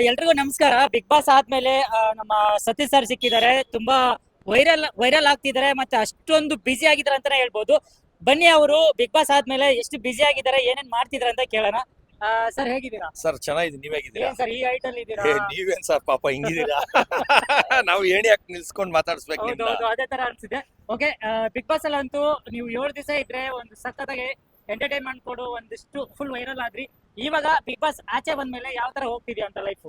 ಎಲ್ರಿಗೂ ನಮಸ್ಕಾರ. Big boss ಆದ್ಮೇಲೆ ನಮ್ಮ ಸತೀಶ್ ಸರ್ ಸಿಕ್ಕಿದ್ದಾರೆ. ತುಂಬಾ ವೈರಲ್ ಆಗ್ತಿದ್ದಾರೆ, ಮತ್ತೆ ಅಷ್ಟೊಂದು ಬ್ಯುಸಿ ಆಗಿದ್ದಾರೆ ಅಂತಾನೆ ಹೇಳ್ಬೋದು. ಬನ್ನಿ, ಅವರು ಬಿಗ್ ಬಾಸ್ ಆದ್ಮೇಲೆ ಎಷ್ಟು ಬ್ಯುಸಿ ಆಗಿದ್ದಾರೆ, ಏನೇನ್ ಮಾಡ್ತಿದ್ದಾರೆ ಅಂತ ಕೇಳೋಣ. ಸರ್, ಹೇಗಿದ್ದೀರಾ? ಸರ್ ಚೆನ್ನಾಗಿದೆ, ನೀವ್ ಹೇಗಿದ್ದೀರಾ? ಏನ್ ಸರ್ ಈ ಹೈಟ್ ಅಲ್ಲಿ ಇದ್ದೀರಾ? ನೀವೇನ್ ಸರ್ ಪಾಪ ಹಿಂಗಿದ್ದೀರಾ? ನಾವು ಏಣಿ ಹಾಕಿ ನಿಲ್ಸ್ಕೊಂಡ್ ಮಾತಾಡ್ಸ್ಬೇಕು ಹೌದು ನಿಮ್ನ. ಹೌದು, ಅದೇ ತರ ಅನ್ಸಿದೆ. ಓಕೆ, ಬಿಗ್ ಬಾಸ್ ಅಲ್ಲಂತೂ ನೀವು 7 ದಿವಸ ಇದ್ರೆ ಒಂದು ಸಖತ್ತಾಗಿ ಎಂಟರ್ಟೈನ್ಮೆಂಟ್ ಕೊಡು, ಒಂದಿಷ್ಟು ಫುಲ್ ವೈರಲ್ ಆದ್ರಿ. ಇವಾಗ ಬಿಗ್ ಬಾಸ್ ಆಚೆ ಬಂದ್ಮೇಲೆ ಯಾವ ತರ ಹೋಗ್ತಿದ್ಯಾ ಅಂತ ಲೈಫ್?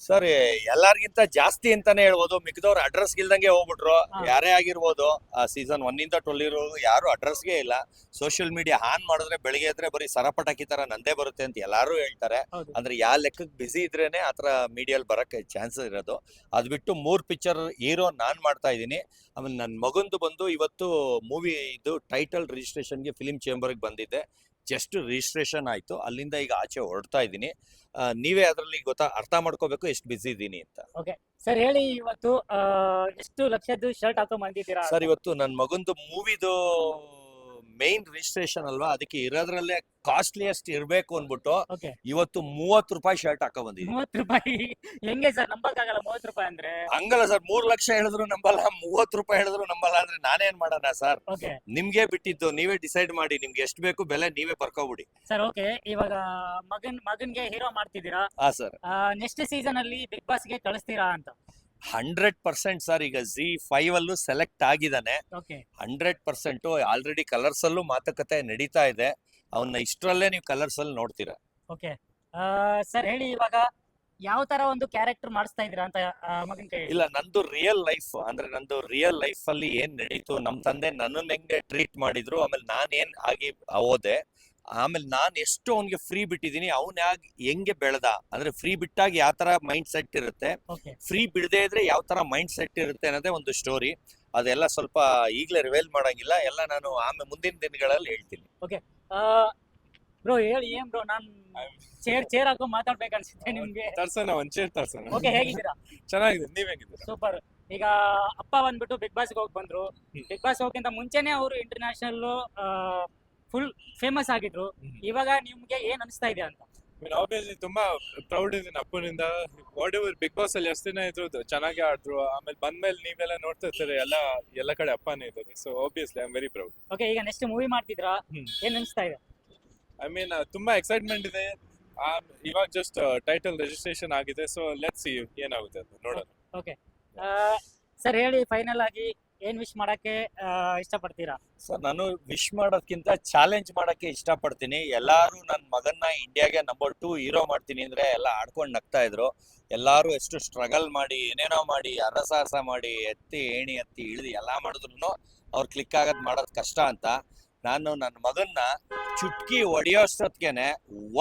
ಸರ್ ಎಲ್ಲಾರ್ಗಿಂತ ಜಾಸ್ತಿ ಅಂತಾನೆ ಹೇಳ್ಬೋದು. ಮಿಕ್ದವ್ರು ಅಡ್ರೆಸ್ ಇಲ್ದಂಗೆ ಹೋಗ್ಬಿಟ್ರು. ಹಾ. ಯಾರೇ ಆಗಿರ್ಬೋದು, ಸೀಸನ್ 1 ಇಂದ 12 ಇರೋರು ಯಾರು ಅಡ್ರೆಸ್ಗೆ ಇಲ್ಲ. ಸೋಷಿಯಲ್ ಮೀಡಿಯಾ ಆನ್ ಮಾಡಿದ್ರೆ ಬೆಳಿಗ್ಗೆ ಎದ್ರೆ ಬರೀ ಸರಪಟಾಕಿ ತರ ನಂದೇ ಬರುತ್ತೆ ಅಂತ ಎಲ್ಲಾರು ಹೇಳ್ತಾರೆ. ಹೌದು. ಅಂದ್ರೆ ಯಾವ ಲೆಕ್ಕಕ್ಕೆ ಬಿಸಿ ಇದ್ರೇನೆ ಆತರ ಮೀಡಿಯಲ್ಲಿ ಬರಕ್ಕೆ ಚಾನ್ಸಸ್ ಇರೋದು. ಅದ್ ಬಿಟ್ಟು 3 ಪಿಕ್ಚರ್ ಹೀರೋ ನಾನ್ ಮಾಡ್ತಾ ಇದೀನಿ. ಆಮೇಲೆ ನನ್ ಮಗಂದು ಬಂದು ಇವತ್ತು ಮೂವಿ ಇದು ಟೈಟಲ್ ರಿಜಿಸ್ಟ್ರೇಷನ್ಗೆ ಫಿಲಿಂ ಚೇಂಬರ್ಗೆ ಬಂದಿದ್ದೆ. ಜಸ್ಟ್ ರಿಜಿಸ್ಟ್ರೇಷನ್ ಆಯ್ತು, ಅಲ್ಲಿಂದ ಈಗ ಆಚೆ ಹೊರಡ್ತಾ ಇದ್ದೀನಿ. ನೀವೇ ಅದ್ರಲ್ಲಿ ಅರ್ಥ ಮಾಡ್ಕೋಬೇಕು ಎಷ್ಟು ಬಿಸಿ ಇದ್ದೀನಿ ಅಂತ. ಓಕೆ ಸರ್, ಹೇಳಿ, ಇವತ್ತು ಎಷ್ಟು ಲಕ್ಷದ್ದು ಶರ್ಟ್ ಹಾಕೊಂಡ್ ಬಂದಿದ್ದೀರಾ? ಸರ್ ಇವತ್ತು ನನ್ನ ಮಗಂದು ಮೂವಿದು ಮೇನ್ ರಿಜಿಸ್ಟ್ರೇಷನ್ ಅಲ್ವಾ, ಅದಕ್ಕೆ ಇರೋದ್ರಲ್ಲೇ ಕಾಸ್ಟ್ಲಿಯಸ್ಟ್ ಇರ್ಬೇಕು ಅನ್ಬಿಟ್ಟು ಓಕೆ, ಇವತ್ತು 30 ರೂಪಾಯಿ ಶರ್ಟ್ ಹಾಕೋ ಬಂದಿದ್ದೀನಿ. 30 ರೂಪಾಯಿ ಹೆಂಗೆ ಸರ್? ನಂಬಕ್ಕಾಗಲ್ಲ 30 ರೂಪಾಯಿ ಅಂದ್ರೆ. ಹಂಗಲ್ಲ ಸರ್, 3 ಲಕ್ಷ ಹೇಳಿದ್ರು ನಂಬಲ್ಲ, 30 ರೂಪಾಯಿ ಹೇಳಿದ್ರು ನಂಬಲ್ಲ ಅಂದ್ರೆ ನಾನೇನ್ ಮಾಡೋಣ ಸರ್? ಓಕೆ ನಿಮ್ಗೆ ಬಿಟ್ಟಿದ್ದು, ನೀವೇ ಡಿಸೈಡ್ ಮಾಡಿ, ನಿಮ್ಗೆ ಎಷ್ಟು ಬೇಕು ಬೆಲೆ ನೀವೇ ಬರ್ಕೋಬಿಡಿ. ಸರ್. ಓಕೆ, ಇವಾಗ ಮಗನ್ಗೆ ಹೀರೋ ಮಾಡ್ತಿದ್ದೀರಾ. ಹಾ ಸರ್, ನೆಕ್ಸ್ಟ್ ಸೀಸನ್ ಅಲ್ಲಿ ಬಿಗ್ ಬಾಸ್ ಗೆ ಕಳಿಸ್ತೀರಾ ಅಂತ? 100% ಸರ್. ಈಗ ZEE5 ಅಲ್ಲೂ ಸೆಲೆಕ್ಟ್ ಆಗಿದ್ದಾನೆ. ಓಕೆ 100% ಆಲ್ರೆಡಿ ಕಲರ್ಸ್ ಅಲ್ಲೂ ಮಾತುಕತೆ ನಡೀತಾ ಇದೆ. ಅವನ್ನ ಇಷ್ಟರಲ್ಲೇ ನೀವು ಕಲರ್ಸ್ ಅಲ್ಲಿ ನೋಡ್ತೀರಾ. ಓಕೆ ಸರ್, ಹೇಳಿ, ಇವಾಗ ಯಾವ ತರ ಒಂದು ಕ್ಯಾರೆಕ್ಟರ್ ಮಾಡಿಸ್ತಾ ಇದೀರಾ ಅಂತ ಮಗನ್ ಕೈ? ಇಲ್ಲ, ನಂದು ರಿಯಲ್ ಲೈಫ್ ಅಂದ್ರೆ ನಂದು ರಿಯಲ್ ಲೈಫ್ ಅಲ್ಲಿ ಏನ್ ನಡೀತು, ನಮ್ ತಂದೆ ನನ್ನನ್ನ ಹೆಂಗೆ ಟ್ರೀಟ್ ಮಾಡಿದ್ರು, ಆಮೇಲೆ ನಾನ್ ಏನ್ ಆಗಿ ಹೋದೆ, ಆಮೇಲೆ ನಾನ್ ಎಷ್ಟು ಅವ್ನಿಗೆ ಫ್ರೀ ಬಿಟ್ಟಿದೀನಿ, ಅವ್ನ ಹೆಂಗೆ ಬೆಳೆದ, ಅಂದ್ರೆ ಫ್ರೀ ಬಿಟ್ಟಾಗ ಯಾವ ತರ ಮೈಂಡ್ ಸೆಟ್ ಇರುತ್ತೆ, ಓಕೆ ಫ್ರೀ ಬಿಡದೇ ಇದ್ರೆ ಯಾವ ತರ ಮೈಂಡ್ ಸೆಟ್ ಇರುತ್ತೆ ಅನ್ನೋದೇ ಒಂದು ಸ್ಟೋರಿ. ಅದೆಲ್ಲ ಸ್ವಲ್ಪ ಈಗಲೇ ರಿವೀಲ್ ಮಾಡಂಗಿಲ್ಲ, ಎಲ್ಲ ನಾನು ಆಮೇಲೆ ಮುಂದಿನ ದಿನಗಳಲ್ಲಿ ಹೇಳ್ತೀನಿ. ಬ್ರೋ ಹೇಳಿ, ಏನ್ ಬ್ರೋ, ನಾನ್ ಚೇರ್ ಹಾಕೊಂಡ್ ಮಾತಾಡ್ಬೇಕು ಅನ್ಸುತ್ತೆ ನಿಮ್ಗೆ. ತರ್ಸೋಣ, ಒಂದ್ ಚೇರ್ ತರ್ಸೋಣ. ಓಕೆ, ಹೇಗಿದ್ದೀರಾ? ಚೆನ್ನಾಗಿದೆ, ನೀವ್ ಹೇಗಿದ್ದೀರಾ? ಸೂಪರ್. ಈಗ ಅಪ್ಪ ಬಂದ್ಬಿಟ್ಟು ಬಿಗ್ ಬಾಸ್ ಹೋಗಿ ಬಂದ್ರು. ಬಿಗ್ ಬಾಸ್ ಹೋಗಿಂತ ಮುಂಚೆನೆ ಅವರು ಇಂಟರ್ನ್ಯಾಷನಲ್ ಫುಲ್ ಫೇಮಸ್ ಆಗಿದ್ರು. ಇವಾಗ ನಿಮ್ಗೆ ಏನ್ ಅನಿಸ್ತಾ ಇದೆ ಅಂತ? ಆಬ್ವಿಯಸ್ಲಿ ತುಂಬಾ ಪ್ರೌಡ್ ಇದೀನಿ ಅಪ್ಪನಿಂದ. ವಾಟ್ ಎವರ್ ಬಿಗ್ ಬಾಸ್ ಅಲ್ಲಿ ಎಷ್ಟು ದಿನ ಇದ್ರು ಚೆನ್ನಾಗಿ ಆಡಿದ್ರು. ಆಮೇಲೆ ಬಂದ್ಮೇಲೆ ನೀವೆಲ್ಲ ನೋಡ್ತಾ ಇರ್ತಾರೆ, ಎಲ್ಲ ಕಡೆ ಅಪ್ಪನೇ ಇದ್ದಾರೆ. So obviously I am very proud. Okay, ಈಗ ನೆಕ್ಸ್ಟ್ ಮೂವಿ ಮಾಡ್ತಿದ್ರಾ, ಏನ್ ಅನಿಸ್ತಾ ಇದೆ? ಐ ಮೀನ್ ತುಂಬಾ ಎಕ್ಸೈಟ್ಮೆಂಟ್ ಇದೆ. ಇವಾಗ ಜಸ್ಟ್ ಟೈಟಲ್ ರಿಜಿಸ್ಟ್ರೇಷನ್ ಆಗಿದೆ. ಸೊ ಲೆಟ್ಸ್ ಸಿ ಏನಾಗುತ್ತೆ ಅಂತ ನೋಡೋಣ. ಓಕೆ ಸರ್, ಹೇಳಿ, ಫೈನಲ್ ಆಗಿ ಏನ್ ವಿಶ್ ಮಾಡಕ್ಕೆ ಇಷ್ಟಪಡ್ತೀರಾ? ಸರ್, ನಾನು ವಿಶ್ ಮಾಡೋದ್ಕಿಂತ ಚಾಲೆಂಜ್ ಮಾಡಕ್ಕೆ ಇಷ್ಟಪಡ್ತೀನಿ. ಎಲ್ಲಾರು ನನ್ನ ಮಗನ್ನ ಇಂಡಿಯಾಗೆ ನಂಬರ್ 2 ಹೀರೋ ಮಾಡ್ತೀನಿ ಅಂದ್ರೆ ಎಲ್ಲ ಆಡ್ಕೊಂಡು ನಗ್ತಾ ಇದ್ರು. ಎಲ್ಲಾರು ಎಷ್ಟು ಸ್ಟ್ರಗಲ್ ಮಾಡಿ, ಏನೇನೋ ಮಾಡಿ, ಅರಸಾಹಸ ಮಾಡಿ, ಏಣಿ ಹತ್ತಿ ಇಳಿದು ಎಲ್ಲ ಮಾಡಿದ್ರು ಅವ್ರು ಕ್ಲಿಕ್ ಆಗೋದ್ ಮಾಡೋದ್ ಕಷ್ಟ ಅಂತ, ನಾನು ನನ್ನ ಮಗನ್ನ ಚುಟ್ಕಿ ಹೊಡೆಯೋಷ್ಟೊತ್ತಿಗೆನೆ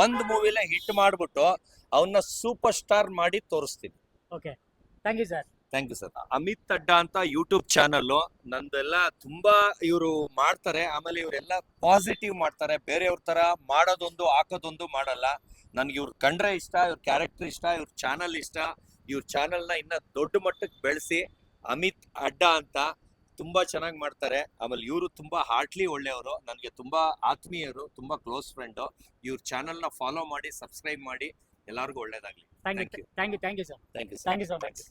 ಒಂದ್ ಮೂವಿಲೇ ಹಿಟ್ ಮಾಡ್ಬಿಟ್ಟು ಅವನ್ನ ಸೂಪರ್ ಸ್ಟಾರ್ ಮಾಡಿ ತೋರಿಸ್ತೀನಿ. Okay, thank you sir. Thank you sir. Amit Adda ಅಂತ ಯೂಟ್ಯೂಬ್ ಚಾನಲ್ ನಂದೆಲ್ಲ ತುಂಬಾ ಇವರು ಮಾಡ್ತಾರೆ. ಆಮೇಲೆ ಇವರೆಲ್ಲ ಪಾಸಿಟಿವ್ ಮಾಡ್ತಾರೆ, ಬೇರೆಯವ್ರ ತರ ಮಾಡೋದೊಂದು ಹಾಕೋದೊಂದು ಮಾಡಲ್ಲ. ನನ್ಗೆ ಇವ್ರು ಕಂಡ್ರೆ ಇಷ್ಟ, ಇವ್ರ ಕ್ಯಾರೆಕ್ಟರ್ ಇಷ್ಟ, ಇವ್ರ ಚಾನಲ್ ಇಷ್ಟ. ಇವ್ರ ಚಾನಲ್ನ ಇನ್ನ ದೊಡ್ಡ ಮಟ್ಟಕ್ಕೆ ಬೆಳೆಸಿ. ಅಮಿತ್ ಅಡ್ಡ ಅಂತ ತುಂಬಾ ಚೆನ್ನಾಗಿ ಮಾಡ್ತಾರೆ. ಆಮೇಲೆ ಇವರು ತುಂಬಾ ಹಾರ್ಟ್ಲಿ ಒಳ್ಳೆಯವರು, ನನಗೆ ತುಂಬಾ ಆತ್ಮೀಯರು, ತುಂಬಾ ಕ್ಲೋಸ್ ಫ್ರೆಂಡ್. ಇವ್ರ ಚಾನಲ್ನ ಫಾಲೋ ಮಾಡಿ, ಸಬ್ಸ್ಕ್ರೈಬ್ ಮಾಡಿ. ಎಲ್ಲರಿಗೂ ಒಳ್ಳೇದಾಗ್ಲಿ. Thank you sir. Thank you sir. Thank you so much.